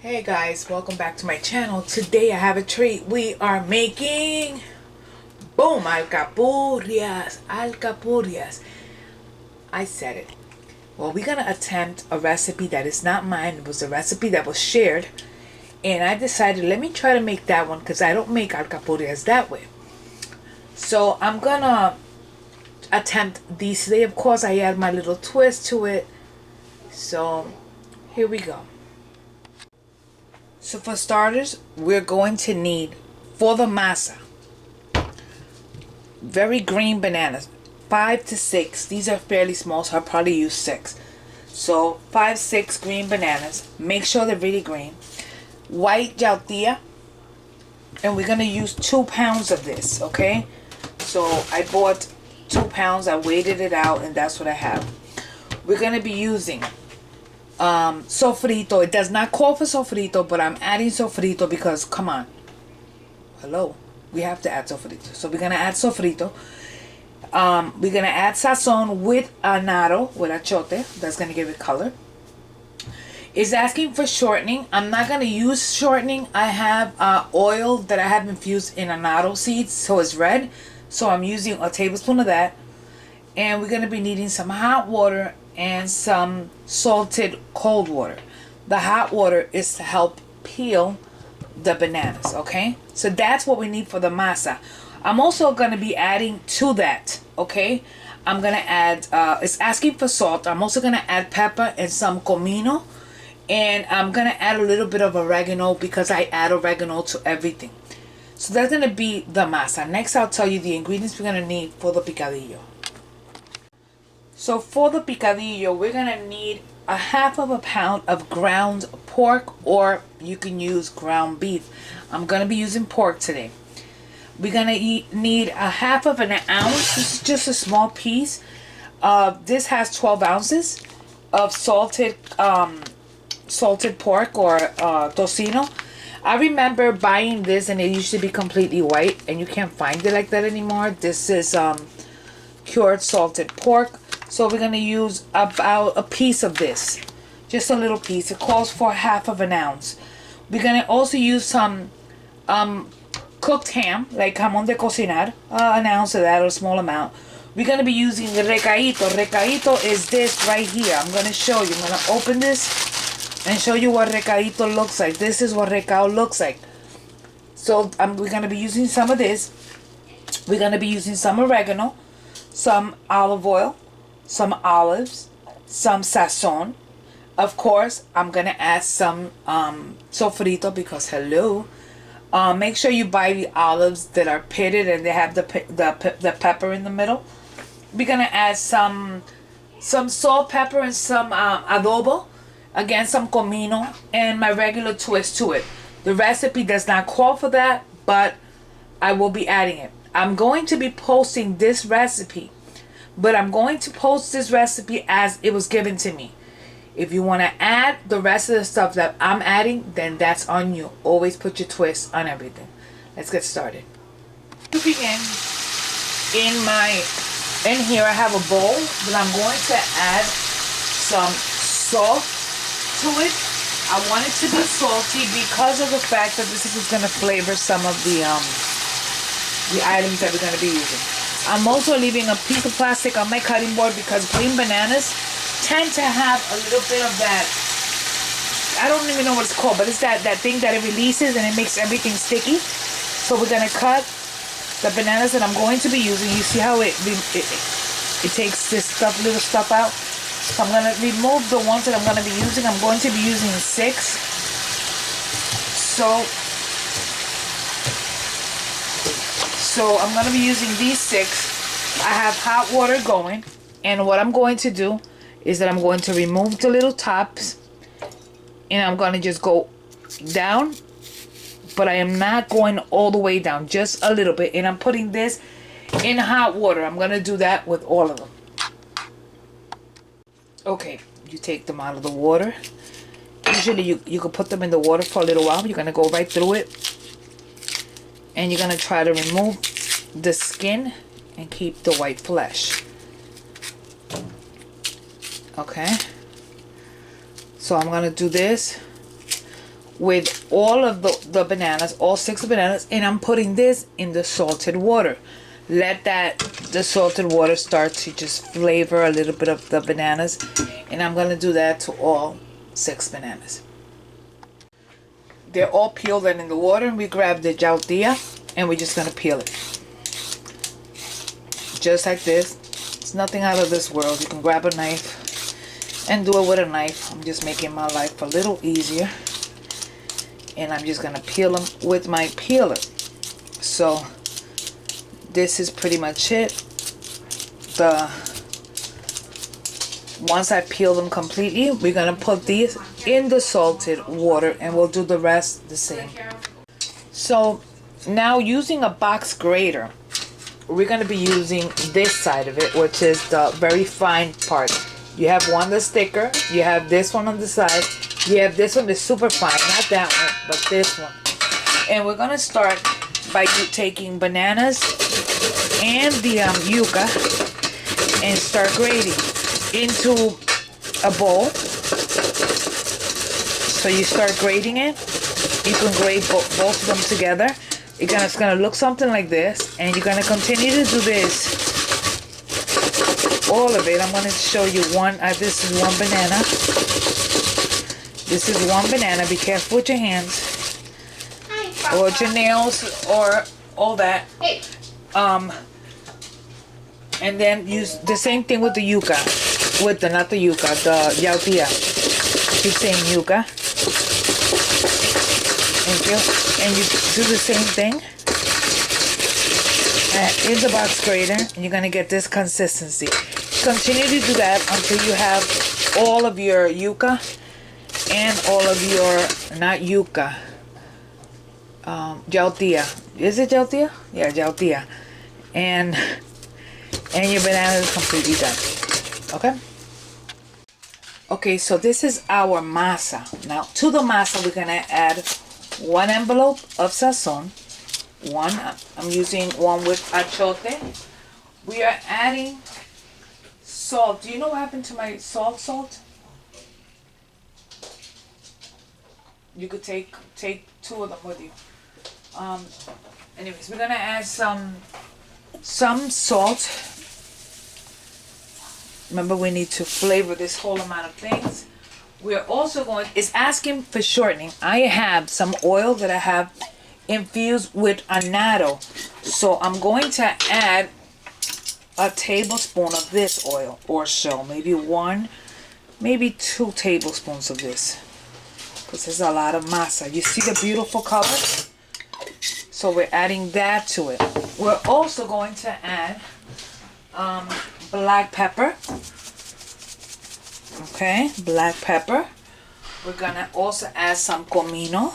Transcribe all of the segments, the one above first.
Hey guys, welcome back to my channel. Today I have a treat. We are making, boom, alcapurrias. I said it. Well, we're gonna attempt a recipe that is not mine. It was a recipe that was shared, and I decided let me try to make that one because I don't make alcapurrias that way. So I'm gonna attempt these today. Of course, I add my little twist to it. So here we go. So for starters, we're going to need, for the masa, very green bananas, 5 to 6. These are fairly small, so I'll probably use 6. So 5, 6 green bananas. Make sure they're really green. White yautia, and we're gonna use 2 pounds of this. Okay, so I bought 2 pounds. I weighted it out, and that's what I have. We're gonna be using sofrito. It does not call for sofrito, but I'm adding sofrito because, come on, hello, we have to add sofrito. So we're gonna add sofrito. We're gonna add sazon with anaro, with achiote. That's gonna give it color. It's asking for shortening. I'm not gonna use shortening. I have oil that I have infused in anaro seeds, so it's red. So I'm using a tablespoon of that, and we're gonna be needing some hot water and some salted cold water. The hot water is to help peel the bananas, okay? So that's what we need for the masa. I'm also going to be adding to that, okay? I'm going to add, it's asking for salt. I'm also going to add pepper and some comino. And I'm going to add a little bit of oregano because I add oregano to everything. So that's going to be the masa. Next, I'll tell you the ingredients we're going to need for the picadillo. So for the picadillo, we're going to need a half of a pound of ground pork, or you can use ground beef. I'm going to be using pork today. We're going to need a half of an ounce. This is just a small piece. This has 12 ounces of salted pork or tocino. I remember buying this and it used to be completely white, and you can't find it like that anymore. This is cured salted pork. So we're going to use about a piece of this. Just a little piece. It calls for half of an ounce. We're going to also use some cooked ham, like jamon de cosinar. An ounce of that, or a small amount. We're going to be using the recaito. Recaito is this right here. I'm going to show you. I'm going to open this and show you what recaito looks like. This is what recao looks like. So we're going to be using some of this. We're going to be using some oregano, some olive oil, some olives, some sazon. Of course, I'm going to add some sofrito because, hello. Make sure you buy the olives that are pitted and they have the pepper in the middle. We're going to add some salt, pepper, and some adobo. Again, some comino and my regular twist to it. The recipe does not call for that, but I will be adding it. I'm going to be posting this recipe, but I'm going to post this recipe as it was given to me. If you want to add the rest of the stuff that I'm adding, then that's on you. Always put your twist on everything. Let's get started. To begin, in here I have a bowl, but I'm going to add some salt to it. I want it to be salty because of the fact that this is going to flavor some of the items that we're going to be using. I'm also leaving a piece of plastic on my cutting board because green bananas tend to have a little bit of that, I don't even know what it's called, but it's that thing that it releases and it makes everything sticky. So we're going to cut the bananas that I'm going to be using. You see how it takes this little stuff out? So I'm going to remove the ones that I'm going to be using. I'm going to be using 6. So I'm going to be using these 6. I have hot water going. And what I'm going to do is that I'm going to remove the little tops. And I'm going to just go down. But I am not going all the way down. Just a little bit. And I'm putting this in hot water. I'm going to do that with all of them. Okay. You take them out of the water. Usually you can put them in the water for a little while. You're going to go right through it. And you're going to try to remove the skin and keep the white flesh. Okay. So I'm going to do this with all of the bananas, all 6 bananas, and I'm putting this in the salted water. Let the salted water start to just flavor a little bit of the bananas, and I'm gonna do that to all 6 bananas. They're all peeled and in the water, and we grab the yautia and we're just gonna peel it. Just like this. It's nothing out of this world. You can grab a knife and do it with a knife. I'm just making my life a little easier. And I'm just gonna peel them with my peeler. So this is pretty much it. Once I peel them completely, we're gonna put these in the salted water, and we'll do the rest the same. So now, using a box grater, we're gonna be using this side of it, which is the very fine part. You have one that's thicker, you have this one on the side, you have this one that's super fine, not that one, but this one. And we're gonna start by taking bananas and the yuca and start grating into a bowl. So you start grating it. You can grate both of them together. It's gonna look something like this, and you're gonna continue to do this, all of it. I'm gonna show you one. This is one banana. This is one banana. Be careful with your hands, or your nails, or all that. And then use the same thing with the yuca. With the, not the yuca, the yautia. Keep saying yuca. Thank you. And you do the same thing in the box grater, and you're going to get this consistency. Continue to do that until you have all of your yuca and all of your, not yuca, yautia. Is it yautia? Yeah, yautia. And your banana is completely done. Okay? Okay, so this is our masa. Now, to the masa, we're going to add 1 envelope of sazon. I'm using one with achiote. We are adding salt. Do you know what happened to my salt? You could take 2 of them with you. Anyways, we're going to add some salt. Remember, we need to flavor this whole amount of things. We're also it's asking for shortening. I have some oil that I have infused with annatto. So I'm going to add a tablespoon of this oil or so. Maybe 1, maybe 2 tablespoons of this. Because there's a lot of masa. You see the beautiful color? So we're adding that to it. We're also going to add black pepper. Okay, black pepper. We're gonna also add some comino.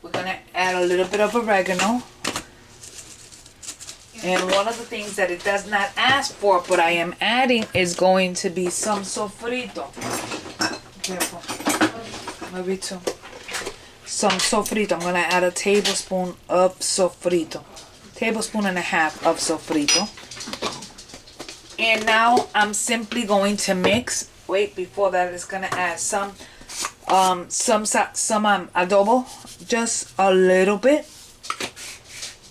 We're gonna add a little bit of oregano. And one of the things that it does not ask for, but I am adding, is going to be some sofrito. Careful. Maybe 2. Some sofrito. I'm gonna add a tablespoon of sofrito. Tablespoon and a half of sofrito. And now I'm simply going to mix. Wait, before that, it's gonna add some adobo, just a little bit.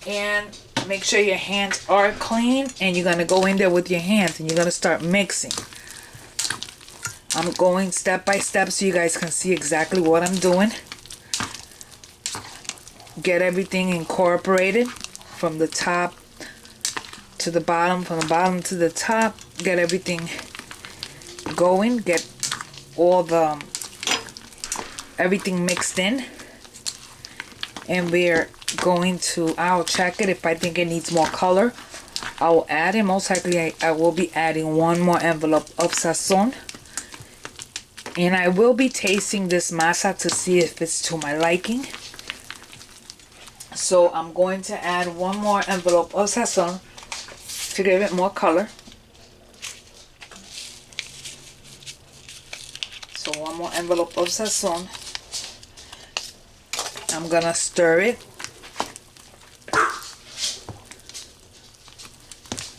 And make sure your hands are clean, and you're gonna go in there with your hands and you're gonna start mixing. I'm going step by step so you guys can see exactly what I'm doing. Get everything incorporated from the top to the bottom, from the bottom to the top. Get everything going. Get all everything mixed in. And we're going to, I'll check it. If I think it needs more color, I will add it. Most likely I will be adding 1 more envelope of sazon. And I will be tasting this masa to see if it's to my liking. So I'm going to add 1 more envelope of sazon to give it more color. So 1 more envelope of sazon. I'm gonna stir it.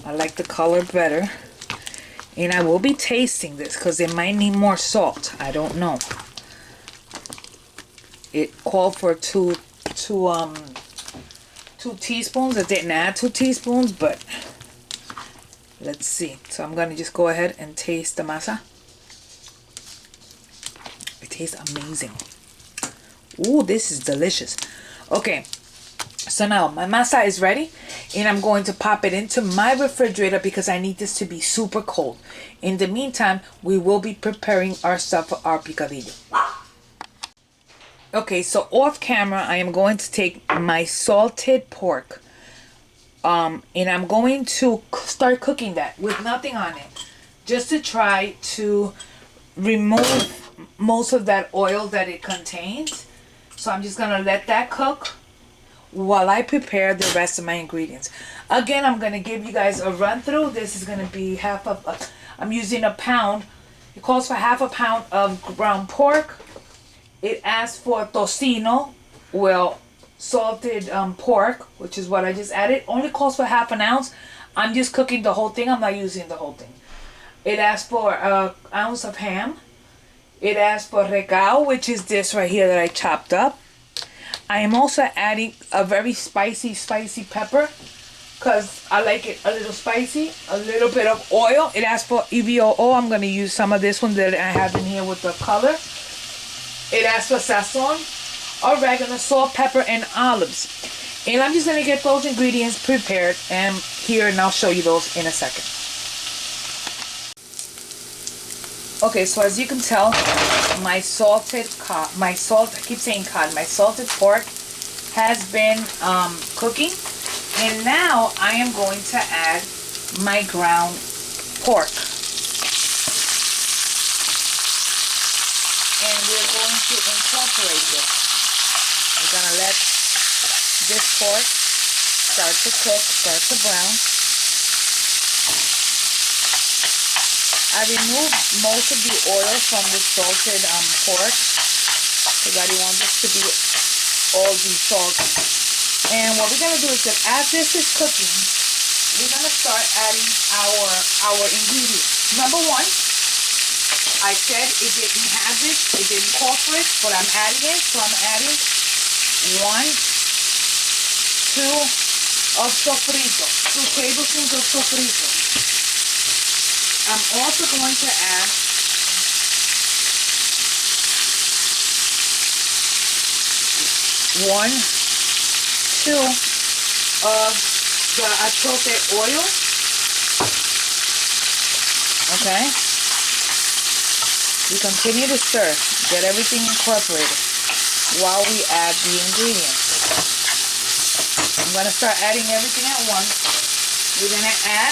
I like the color better. And I will be tasting this because it might need more salt. I don't know. it called for two teaspoons. I didn't add 2 teaspoons, but let's see. So I'm gonna just go ahead and taste the masa. It tastes amazing. Ooh, this is delicious. Okay, so now my masa is ready, and I'm going to pop it into my refrigerator because I need this to be super cold. In the meantime, we will be preparing our stuff for our picadillo. Okay, so off camera, I am going to take my salted pork, and I'm going to start cooking that with nothing on it, just to try to remove most of that oil that it contains. So I'm just gonna let that cook while I prepare the rest of my ingredients. Again, I'm gonna give you guys a run through. This is gonna be I'm using a pound. It calls for half a pound of ground pork. It asks for tocino, well, salted pork, which is what I just added. Only calls for half an ounce. I'm just cooking the whole thing. I'm not using the whole thing. It asks for an ounce of ham. It asks for recao, which is this right here that I chopped up. I am also adding a very spicy pepper because I like it a little spicy. A little bit of oil. It asks for EVOO. I'm going to use some of this one that I have in here with the color. It asks for sazon, oregano, salt, pepper, and olives. And I'm just going to get those ingredients prepared and I'll show you those in a second. Okay, so as you can tell, my salted pork has been cooking, and now I am going to add my ground pork, and we're going to incorporate this. We're going to let this pork start to cook, start to brown. I removed most of the oil from the salted pork because I didn't want this to be all desalted. And what we're going to do is that as this is cooking, we're going to start adding our ingredients. Number one, I said it didn't have this, it didn't call for it, but I'm adding it. So I'm adding 2 of sofrito, 2 tablespoons of sofrito. I'm also going to add 1, 2 of the achiote oil. Okay. We continue to stir, get everything incorporated while we add the ingredients. I'm going to start adding everything at once. We're going to add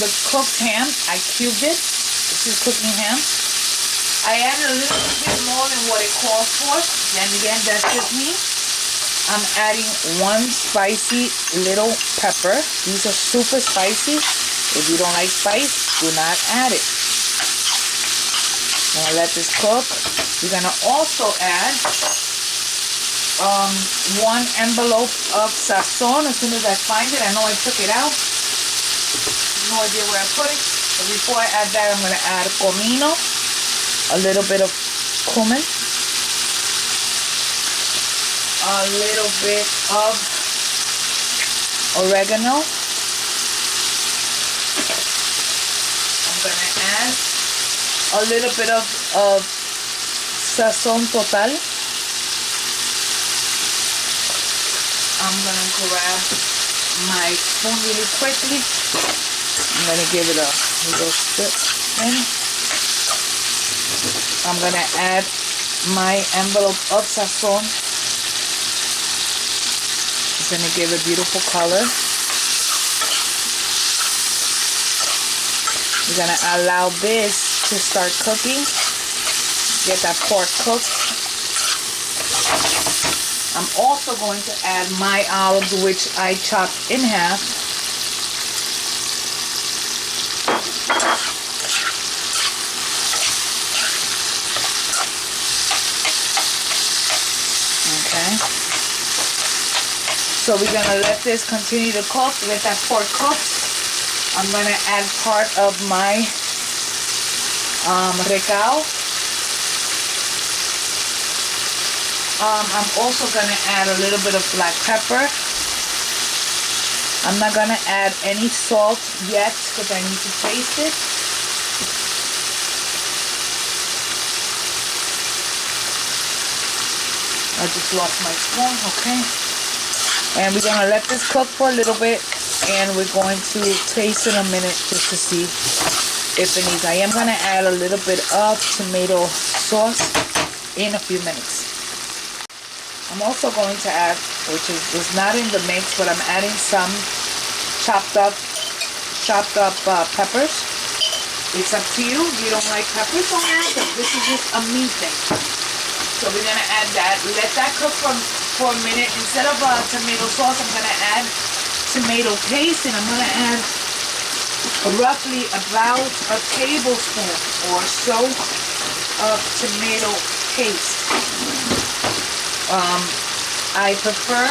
the cooked ham. I cubed it. This is cooking ham. I added a little bit more than what it calls for. Then again, that's just me. I'm adding 1 spicy little pepper. These are super spicy. If you don't like spice, do not add it. I'm gonna let this cook. We're gonna also add 1 envelope of sazon as soon as I find it. I know I took it out. No idea where I put it. But before I add that, I'm going to add comino, a little bit of cumin, a little bit of oregano. I'm going to add a little bit of sazon total. I'm going to grab my spoon really quickly. I'm going to give it a little stir in. I'm going to add my envelope of sazon. It's going to give a beautiful color. We're going to allow this to start cooking. Get that pork cooked. I'm also going to add my olives, which I chopped in half. Okay. So we're going to let this continue to cook. Let that pork cook. I'm going to add part of my recao. I'm also gonna add a little bit of black pepper. I'm not gonna add any salt yet because I need to taste it. I just lost my spoon, okay. And we're gonna let this cook for a little bit, and we're going to taste in a minute just to see if it needs. I am gonna add a little bit of tomato sauce in a few minutes. I'm also going to add, which is not in the mix, but I'm adding some chopped up peppers. It's up to you. If you don't like peppers, don't add them. This is just a me thing. So we're gonna add that. Let that cook for a minute. Instead of tomato sauce, I'm gonna add tomato paste, and I'm gonna add roughly about a tablespoon or so of tomato paste. I prefer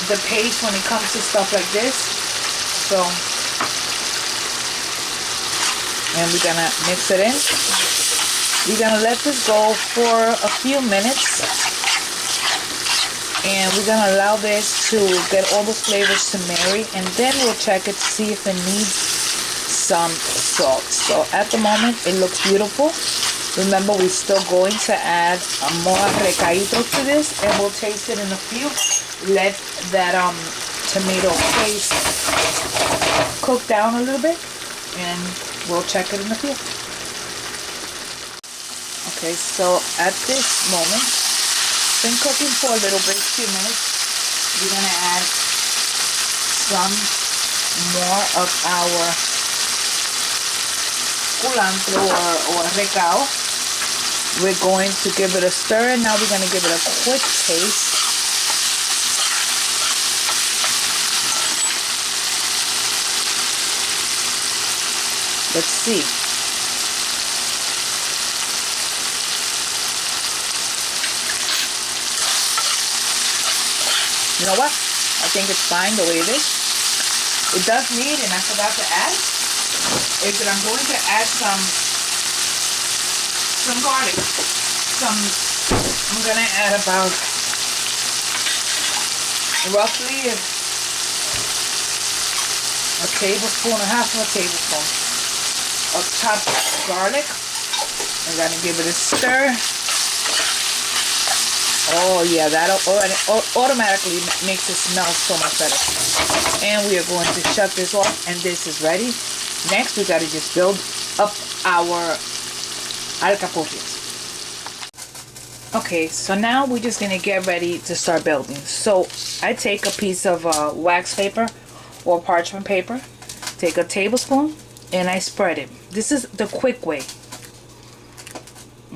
the paste when it comes to stuff like this. So, and we're gonna mix it in. We're gonna let this go for a few minutes, and we're gonna allow this to get all the flavors to marry, and then we'll check it to see if it needs some salt. So at the moment it looks beautiful. Remember, we're still going to add more recadito to this, and we'll taste it in a few. Let that tomato paste cook down a little bit, and we'll check it in a few. Okay, so at this moment, it's been cooking for a little bit, a few minutes. We're gonna add some more of our culantro or recao. We're going to give it a stir, and now we're gonna give it a quick taste. Let's see. You know what? I think it's fine the way it is. It does need, and I forgot to add, is that I'm going to add some garlic. I'm gonna add about roughly a tablespoon, or half of a tablespoon of chopped garlic. I'm gonna give it a stir. Oh yeah, that automatically makes it smell so much better. And we are going to shut this off, and this is ready. Next, we got to just build up our Alcapurrias. Okay, so now we're just going to get ready to start building. So I take a piece of wax paper or parchment paper, take a tablespoon, and I spread it. This is the quick way.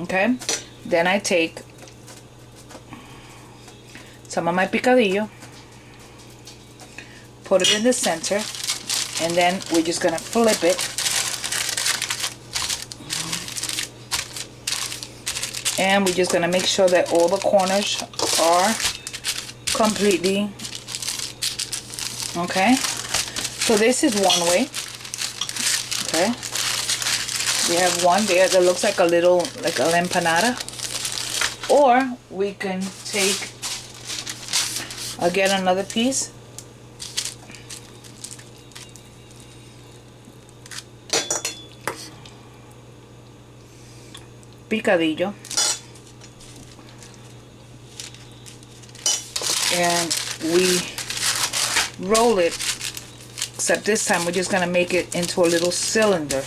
Okay, then I take some of my picadillo, put it in the center, and then we're just gonna flip it, and we're just gonna make sure that all the corners are completely okay. So this is one way. Okay, we have one there that looks like a little, like an empanada, or we can take again another piece, picadillo, and we roll it, except this time we're just going to make it into a little cylinder.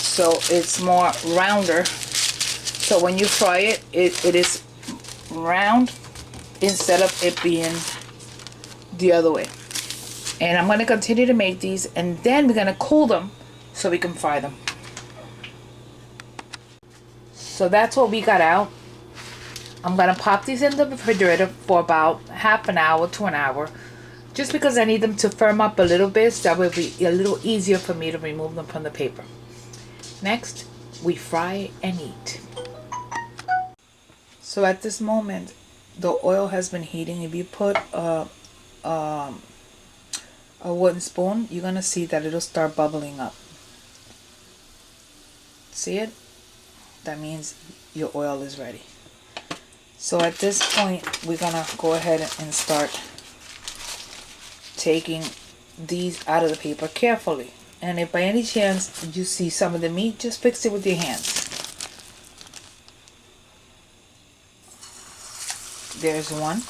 So it's more rounder. So when you fry it, it is round instead of it being the other way. And I'm going to continue to make these, and then we're going to cool them so we can fry them. So that's what we got out. I'm going to pop these in the refrigerator for about half an hour to an hour, just because I need them to firm up a little bit, so that will be a little easier for me to remove them from the paper. Next, we fry and eat. So at this moment, the oil has been heating. If you put a wooden spoon, you're gonna see that it'll start bubbling up. See it? That means your oil is ready. So at this point, we're gonna go ahead and start taking these out of the paper carefully. And if by any chance you see some of the meat, just fix it with your hands. There's one.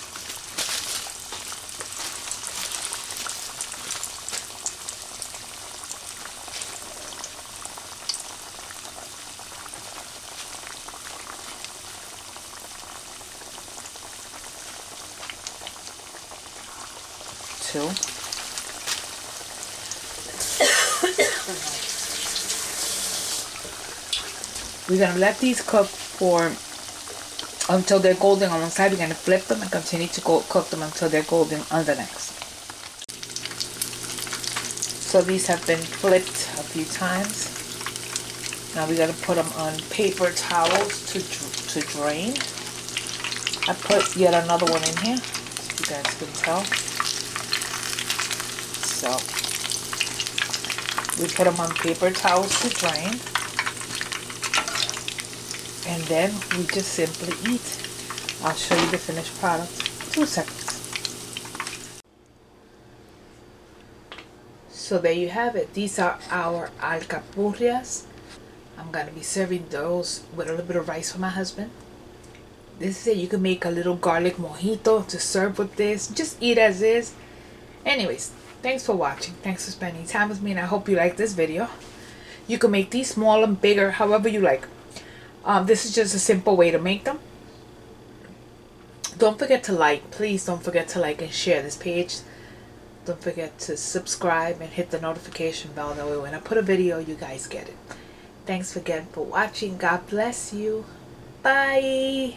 Two. We're going to let these cook for until they're golden on one side. We're going to flip them and continue to cook them until they're golden on the next. So these have been flipped a few times. Now we got to put them on paper towels to drain. I put yet another one in here, so you guys can tell. So we put them on paper towels to drain. And then we just simply eat. I'll show you the finished product. 2 seconds. So there you have it. These are our Alcapurrias. I'm going to be serving those with a little bit of rice for my husband. This is it. You can make a little garlic mojito to serve with this. Just eat as is. Anyways, thanks for watching. Thanks for spending time with me, and I hope you like this video. You can make these small and bigger, however you like. This is just a simple way to make them. Don't forget to like. Please don't forget to like and share this page. Don't forget to subscribe and hit the notification bell. That way when I put a video, you guys get it. Thanks again for watching. God bless you. Bye.